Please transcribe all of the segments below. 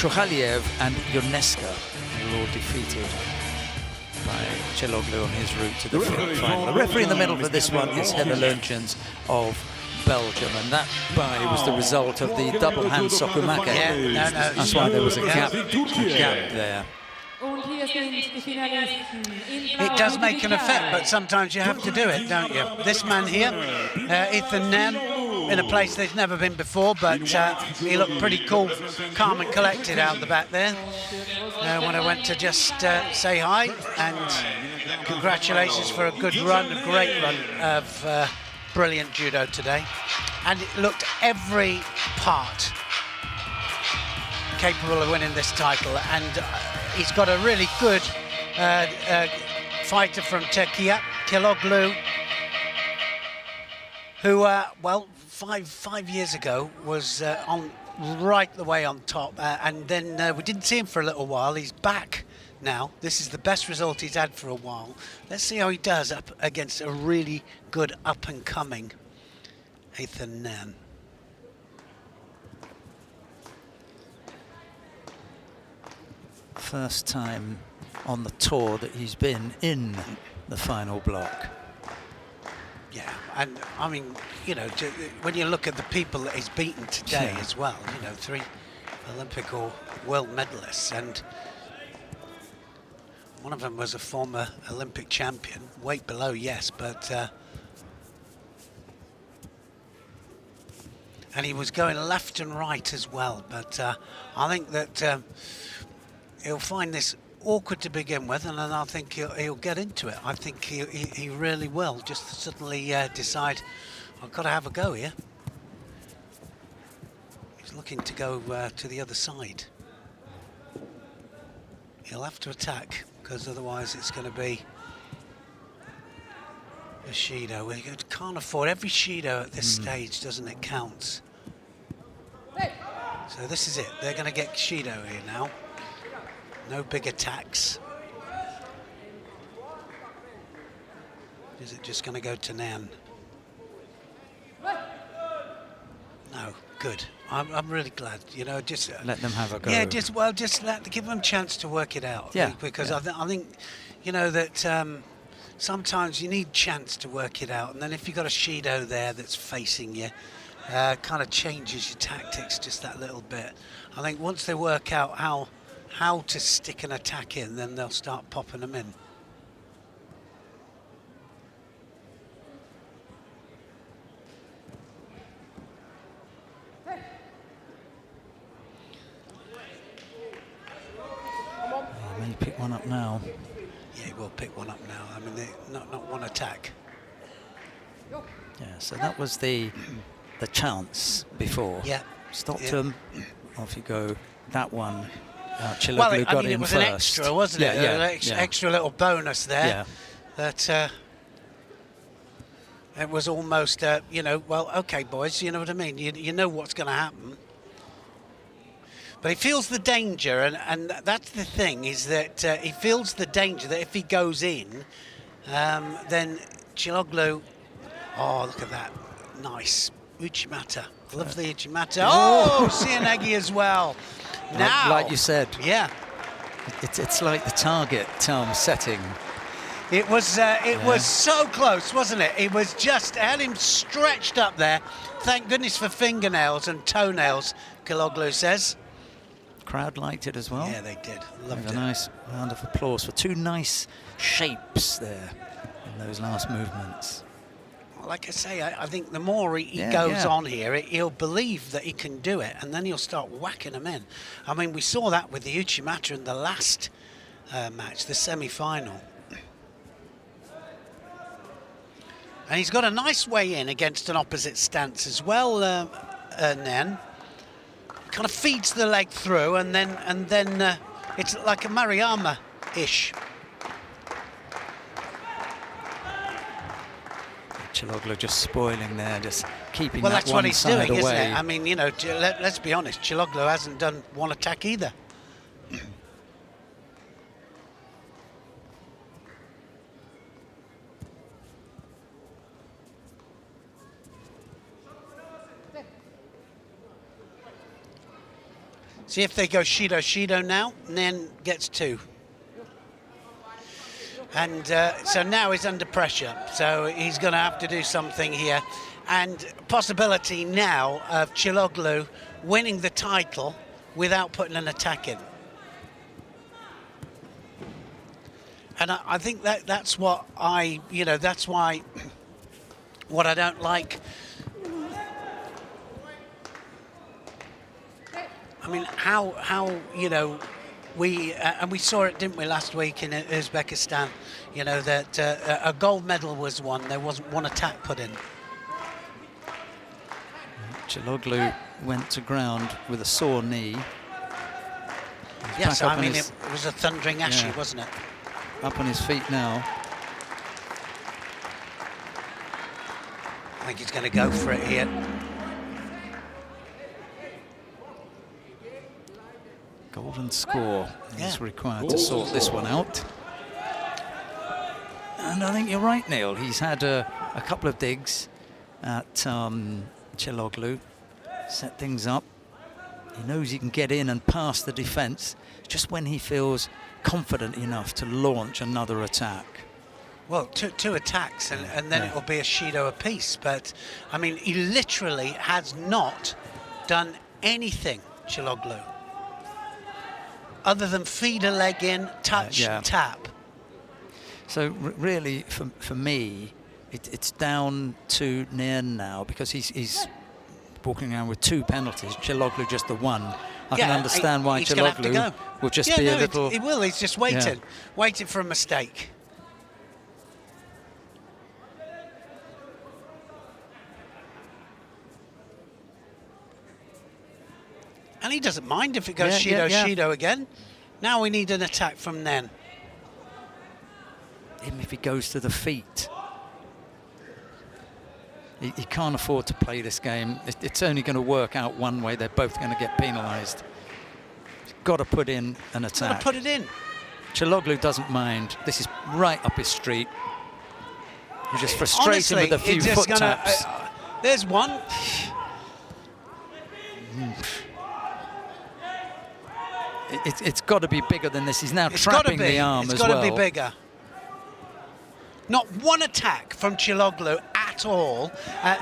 Shukhaliev and Ionescu were all defeated by CILOGLU on his route to the final. The referee in the middle for this one is Heather Leunchens of Belgium, and that bye was the result of the double hand sokumake. Yeah, That's why there was a gap there. It does make an effect, but sometimes you have to do it, don't you? This man here, Ethan Nairne, in a place they've never been before, but he looked pretty cool, calm and collected out the back there. When I went to just say hi, and congratulations for a good run, a great run of brilliant judo today. And it looked every part capable of winning this title, and he's got a really good fighter from Turkey, CILOGLU, who, well, five years ago was on right the way on top, and then we didn't see him for a little while. He's back now. This is the best result he's had for a while. Let's see how he does up against a really good up-and-coming Ethan Nairne. First time on the tour that he's been in the final block. Yeah, and I mean, you know, when you look at the people that he's beaten today as well, you know, 3 Olympic or world medalists, and one of them was a former Olympic champion, weight below, yes, but and he was going left and right as well, but I think that he'll find this awkward to begin with, and then I think he'll get into it. I think he really will just suddenly decide, I've got to have a go here. He's looking to go to the other side. He'll have to attack, because otherwise it's going to be a Shido. We can't afford every Shido at this stage, doesn't it? Counts. So this is it. They're going to get Shido here now. No big attacks. Is it just going to go to Nairne? No, good. I'm really glad. You know, just let them have a go. Yeah, just give them a chance to work it out. Yeah, because I think, you know, that sometimes you need chance to work it out, and then if you've got a Shido there that's facing you, kind of changes your tactics just that little bit. I think once they work out how to stick an attack in, then they'll start popping them in. May pick one up now. Yeah, he will pick one up now. I mean, not one attack. Yeah, so that was the chance before. Yeah. Stopped him. Off you go. That one. CILOGLU Well, I got mean, in it was first. an extra, wasn't it? Yeah, Extra little bonus there. Yeah. That it was almost, you know, well, okay, boys, you know what I mean? You know what's going to happen. But he feels the danger, and that's the thing, is that he feels the danger that if he goes in, then CILOGLU, oh, look at that, nice, Uchimata, lovely Uchimata. Oh, Cianegi as well. Now, like you said, yeah, it's like the target setting. It was so close, wasn't it? It was just, had him stretched up there. Thank goodness for fingernails and toenails, CILOGLU says. Crowd liked it as well. Yeah, they did. Loved it. A nice round of applause for 2 nice shapes there in those last movements. Well, like I say, I think the more he goes on here, he'll believe that he can do it, and then he'll start whacking them in. I mean, we saw that with the Uchimata in the last match, the semi-final. And he's got a nice way in against an opposite stance as well, Nairne. Kind of feeds the leg through, and then it's like a Maruyama-ish. CILOGLU just spoiling there, just keeping well, that that's one what he's side doing, away. isn't it? I mean, you know, let's be honest, CILOGLU hasn't done one attack either. See if they go Shido now, and then gets 2. And so now he's under pressure, so he's going to have to do something here. And possibility now of CILOGLU winning the title without putting an attack in. And I think that's what that's why what I don't like. I mean, how we and we saw it, didn't we, last week in Uzbekistan? That a gold medal was won. There wasn't one attack put in. CILOGLU went to ground with a sore knee. Yes, I mean, it was a thundering Ashi, wasn't it? Up on his feet now. I think he's going to go for it here. Golden score is required to sort this one out. And I think you're right, Neil. He's had a couple of digs at CILOGLU, set things up. He knows he can get in and pass the defence just when he feels confident enough to launch another attack. Well, two attacks, and then it will be a Shido apiece. But, I mean, he literally has not done anything, CILOGLU, other than feed a leg in, touch, tap. So, really, for me, it's down to NAIRNE now, because he's walking around with 2 penalties, CILOGLU just the 1. I can understand why CILOGLU will just be a little... He will, he's just waiting for a mistake. And he doesn't mind if it goes Shido again. Now we need an attack from Nen. Even if he goes to the feet. He can't afford to play this game. It's only going to work out one way. They're both going to get penalised. He's got to put in an attack. Got to put it in. CILOGLU doesn't mind. This is right up his street. You just frustrate him with a few foot taps. There's one. It's got to be bigger than this. He's now trapping the arm as well. It's got to be bigger. Not one attack from CILOGLU at all.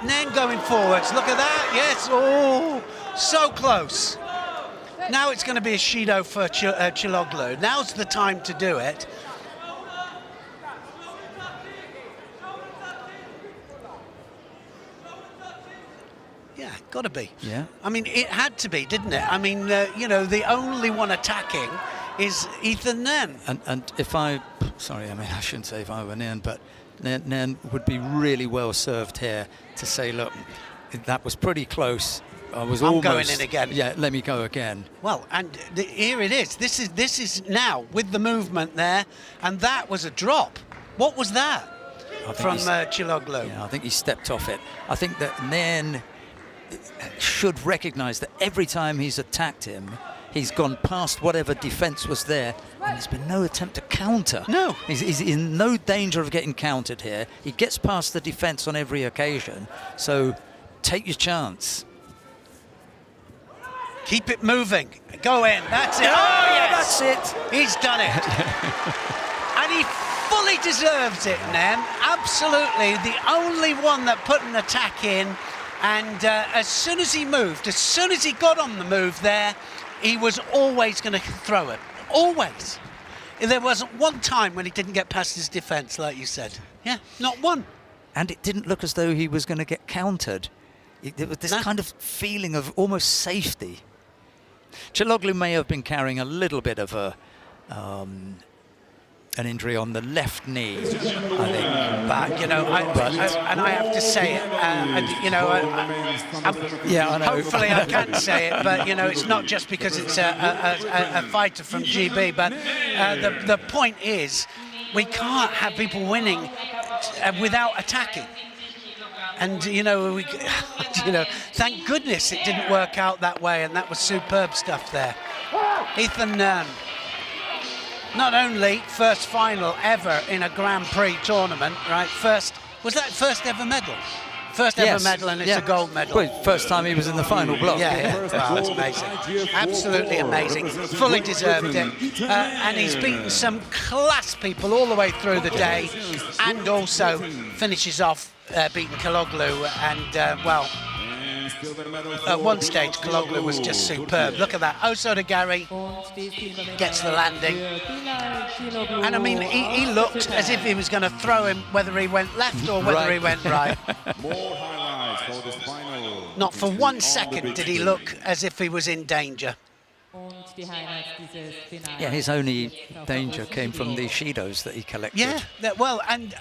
Nen going forwards. Look at that. Yes. Oh, so close. Now it's going to be a Shido for CILOGLU. Now's the time to do it. Yeah, got to be. Yeah. I mean, it had to be, didn't it? I mean, the only one attacking is Ethan Nen. And if I shouldn't say if I were Nen, but Nen would be really well served here to say, look, that was pretty close. I'm going in again. Yeah, let me go again. Well, and here it is. This is now with the movement there, and that was a drop. What was that from CILOGLU? Yeah, I think he stepped off it. I think that Nen should recognise that every time he's attacked him, he's gone past whatever defence was there, and there's been no attempt to counter. No. He's in no danger of getting countered here. He gets past the defence on every occasion, so take your chance. Keep it moving. Go in. That's it. Oh, yes. That's it. He's done it. And he fully deserves it, Nen. Absolutely. The only one that put an attack in. And as soon as he moved, as soon as he got on the move there, he was always going to throw it. Always. There wasn't one time when he didn't get past his defence, like you said. Yeah, not one. And it didn't look as though he was going to get countered. There was this kind of feeling of almost safety. CILOGLU may have been carrying a little bit of an injury on the left knee, I think. But, and I have to say it, I know. Hopefully I can say it, but, it's not just because it's a fighter from GB, but the point is we can't have people winning without attacking. And, thank goodness it didn't work out that way, and that was superb stuff there. Ethan Nen, not only first final ever in a Grand Prix tournament, right? Was that first ever medal? First ever medal, and it's a gold medal. Well, first time he was in the final block. Yeah. Wow, that's amazing. Absolutely amazing. Fully deserved it. And he's beaten some class people all the way through the day, and also finishes off beating CILOGLU. And, well, at one stage, CILOGLU was just superb. Look at that. Osodagari gets the landing. And I mean, he looked as if he was going to throw him, whether he went left or whether he went right. Not for 1 second did he look as if he was in danger. Yeah, his only danger came from the Shidos that he collected. Yeah, well, and